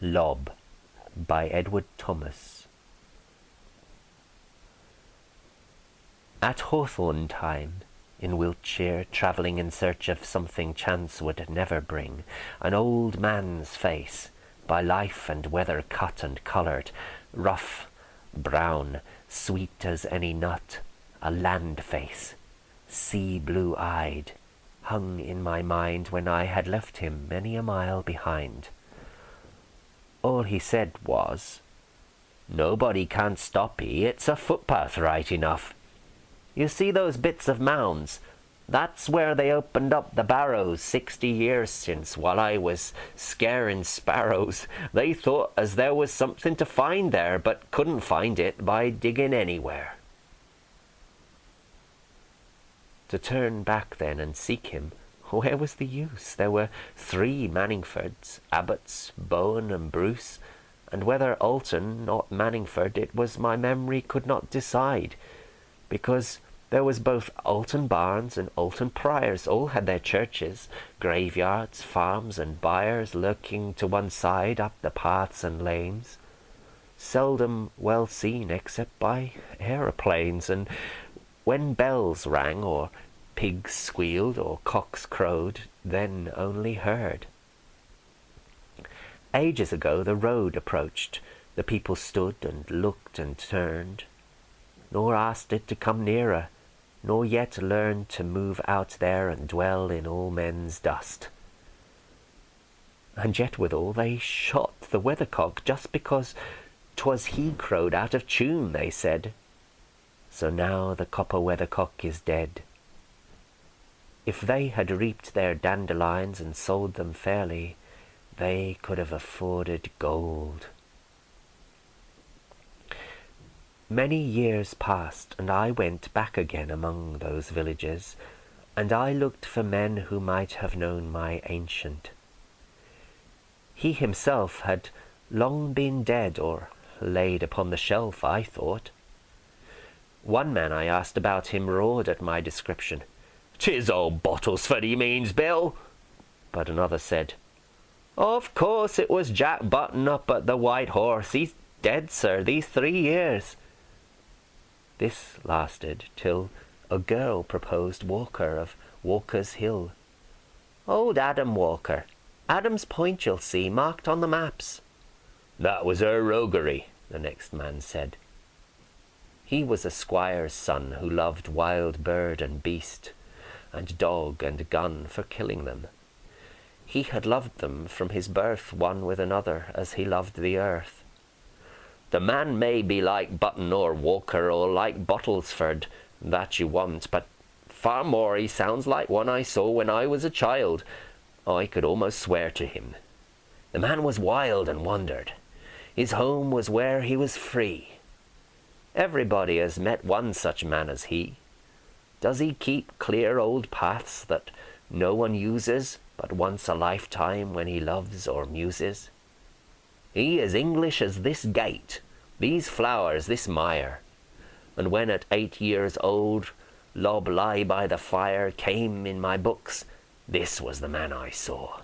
Lob by Edward Thomas. At hawthorn time, in Wiltshire, travelling in search of something chance would never bring, an old man's face, by life and weather cut and coloured, rough, brown, sweet as any nut, a land face, sea blue-eyed, hung in my mind when I had left him many a mile behind. All he said was, "Nobody can't stop ye, it's a footpath right enough. You see those bits of mounds? That's where they opened up the barrows 60 years since, while I was scaring sparrows. They thought as there was something to find there, but couldn't find it by digging anywhere." To turn back then and seek him, where was the use? There were 3 Manningfords, Abbots, Bowen and Bruce, and whether Alton, not Manningford, it was my memory could not decide, because there was both Alton Barns and Alton Priors, all had their churches, graveyards, farms and byres lurking to one side up the paths and lanes, seldom well seen except by aeroplanes, and when bells rang or pigs squealed or cocks crowed, then only heard. Ages ago the road approached, the people stood and looked and turned, nor asked it to come nearer, nor yet learned to move out there and dwell in all men's dust. And yet withal they shot the weathercock just because 'twas he crowed out of tune, they said. So now the copper weathercock is dead. If they had reaped their dandelions and sold them fairly, they could have afforded gold. Many years passed, and I went back again among those villages, and I looked for men who might have known my ancient. He himself had long been dead or laid upon the shelf, I thought. One man I asked about him roared at my description. "'Tis old Bottlesford he means, Bill." But another said, "Of course it was Jack Button up at the White Horse. He's dead, sir, these 3 years." This lasted till a girl proposed Walker of Walker's Hill. "Old Adam Walker. Adam's Point you'll see, marked on the maps." "That was her roguery," the next man said. He was a squire's son who loved wild bird and beast, and dog and gun for killing them. He had loved them from his birth, one with another, as he loved the earth. "The man may be like Button or Walker or like Bottlesford, that you want, but far more he sounds like one I saw when I was a child. I could almost swear to him. The man was wild and wandered. His home was where he was free. Everybody has met one such man as he. Does he keep clear old paths that no one uses but once a lifetime when he loves or muses? He is English as this gate, these flowers, this mire. And when at 8 years old, Lob lie by the fire came in my books, this was the man I saw.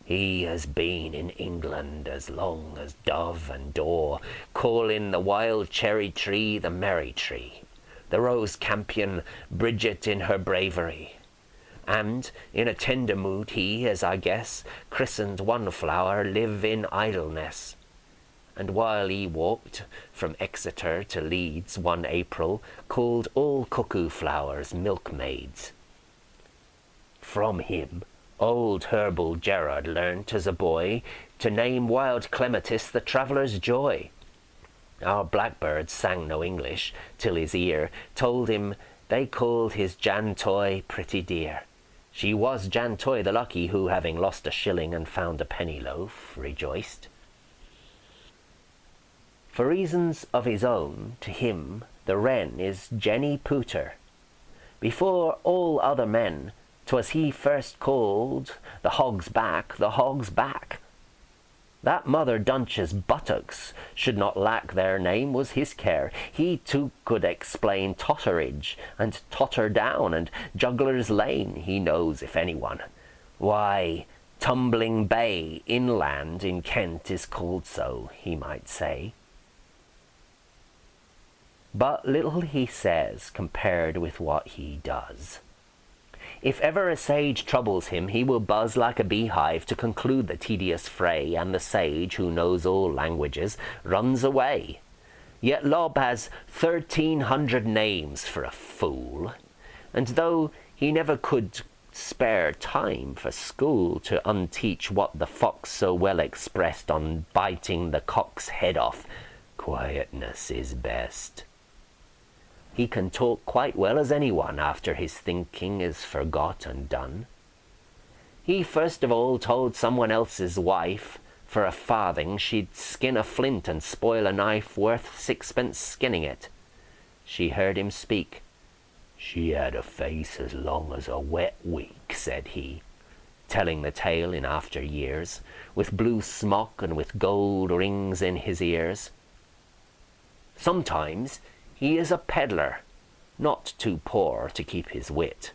He has been in England as long as dove and daw, calling the wild cherry tree the merry tree, the rose campion Bridget in her bravery. And in a tender mood he, as I guess, christened one flower Live in Idleness. And while he walked from Exeter to Leeds one April, called all cuckoo flowers milkmaids. From him old Herbal Gerard learnt as a boy to name wild clematis the traveller's joy. Our blackbird sang no English, till his ear told him they called his Jan Toy pretty dear. She was Jan Toy the lucky, who, having lost a shilling and found a penny loaf, rejoiced. For reasons of his own, to him the wren is Jenny Pooter. Before all other men, 'twas he first called the hog's back the hog's back. That Mother Dunch's buttocks should not lack their name was his care. He too could explain Totteridge and Totter Down and Juggler's Lane, he knows if anyone. Why, Tumbling Bay inland in Kent is called so, he might say. But little he says compared with what he does. If ever a sage troubles him, he will buzz like a beehive to conclude the tedious fray, and the sage, who knows all languages, runs away. Yet Lob has 1,300 names for a fool, and though he never could spare time for school to unteach what the fox so well expressed on biting the cock's head off, quietness is best. He can talk quite well as anyone after his thinking is forgot and done. He first of all told someone else's wife for a farthing she'd skin a flint and spoil a knife worth 6pence skinning it. She heard him speak. She had a face as long as a wet week, said he, telling the tale in after years, with blue smock and with gold rings in his ears. Sometimes he is a peddler, not too poor to keep his wit.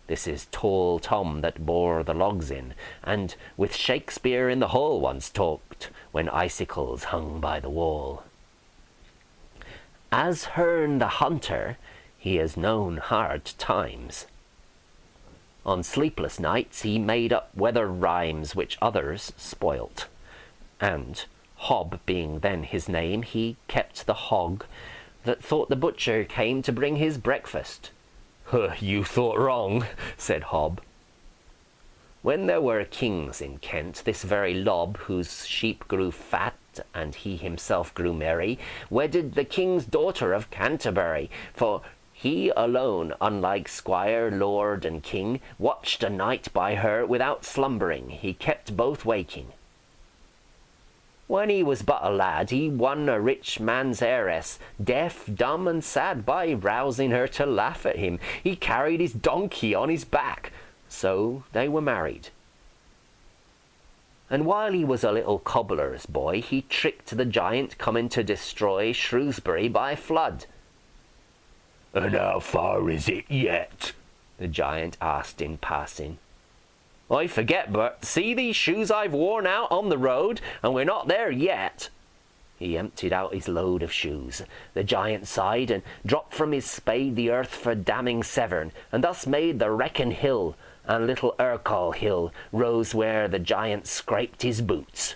This is Tall Tom that bore the logs in, and with Shakespeare in the hall once talked, when icicles hung by the wall. As Herne the hunter, he has known hard times. On sleepless nights he made up weather rhymes which others spoilt, and, Hob being then his name, he kept the hog that thought the butcher came to bring his breakfast. You thought wrong, said Hob. When there were kings in Kent, this very Lob, whose sheep grew fat and he himself grew merry, wedded the king's daughter of Canterbury, for he alone, unlike squire, lord, and king, watched a night by her without slumbering. He kept both waking. When he was but a lad, he won a rich man's heiress, deaf, dumb, and sad, by rousing her to laugh at him. He carried his donkey on his back, so they were married. And while he was a little cobbler's boy, he tricked the giant coming to destroy Shrewsbury by flood. "And how far is it yet?" the giant asked in passing. "I forget, but see these shoes I've worn out on the road, and we're not there yet." He emptied out his load of shoes. The giant sighed and dropped from his spade the earth for damming Severn, and thus made the Wrekin Hill, and little Urquhart Hill rose where the giant scraped his boots.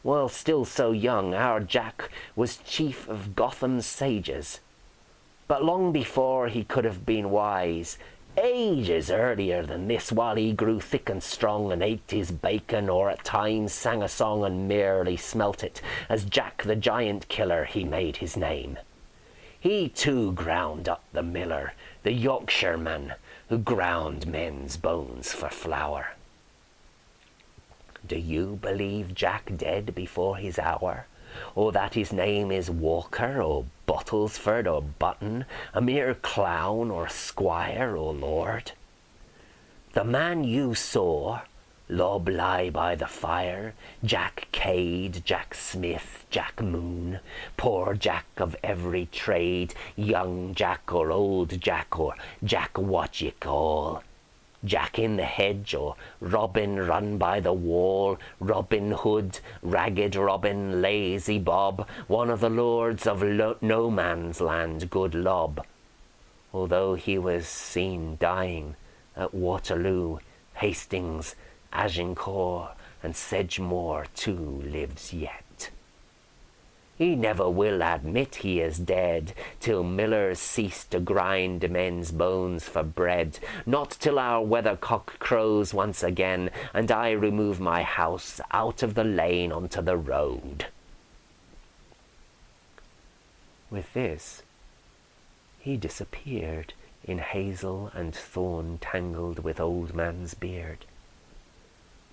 While still so young, our Jack was chief of Gotham's sages. But long before he could have been wise, ages earlier than this, while he grew thick and strong and ate his bacon, or at times sang a song and merely smelt it, as Jack the Giant Killer he made his name. He too ground up the miller, the Yorkshireman, who ground men's bones for flour. Do you believe Jack dead before his hour? Or that his name is Walker, or Bottlesford, or Button, a mere clown, or squire, or lord? The man you saw, Lob lie by the fire, Jack Cade, Jack Smith, Jack Moon, poor Jack of every trade, young Jack or old Jack, or Jack what ye call, Jack in the hedge, or Robin run by the wall, Robin Hood, Ragged Robin, Lazy Bob, one of the lords of no man's land, good Lob. Although he was seen dying at Waterloo, Hastings, Agincourt, and Sedgemoor too lives yet. He never will admit he is dead, till millers cease to grind men's bones for bread, not till our weathercock crows once again, and I remove my house out of the lane onto the road. With this, he disappeared in hazel and thorn tangled with old man's beard.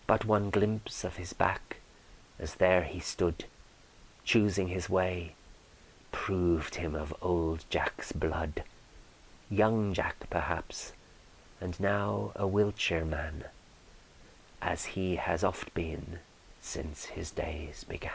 But one glimpse of his back, as there he stood, choosing his way, proved him of old Jack's blood, young Jack perhaps, and now a Wiltshire man, as he has oft been since his days began.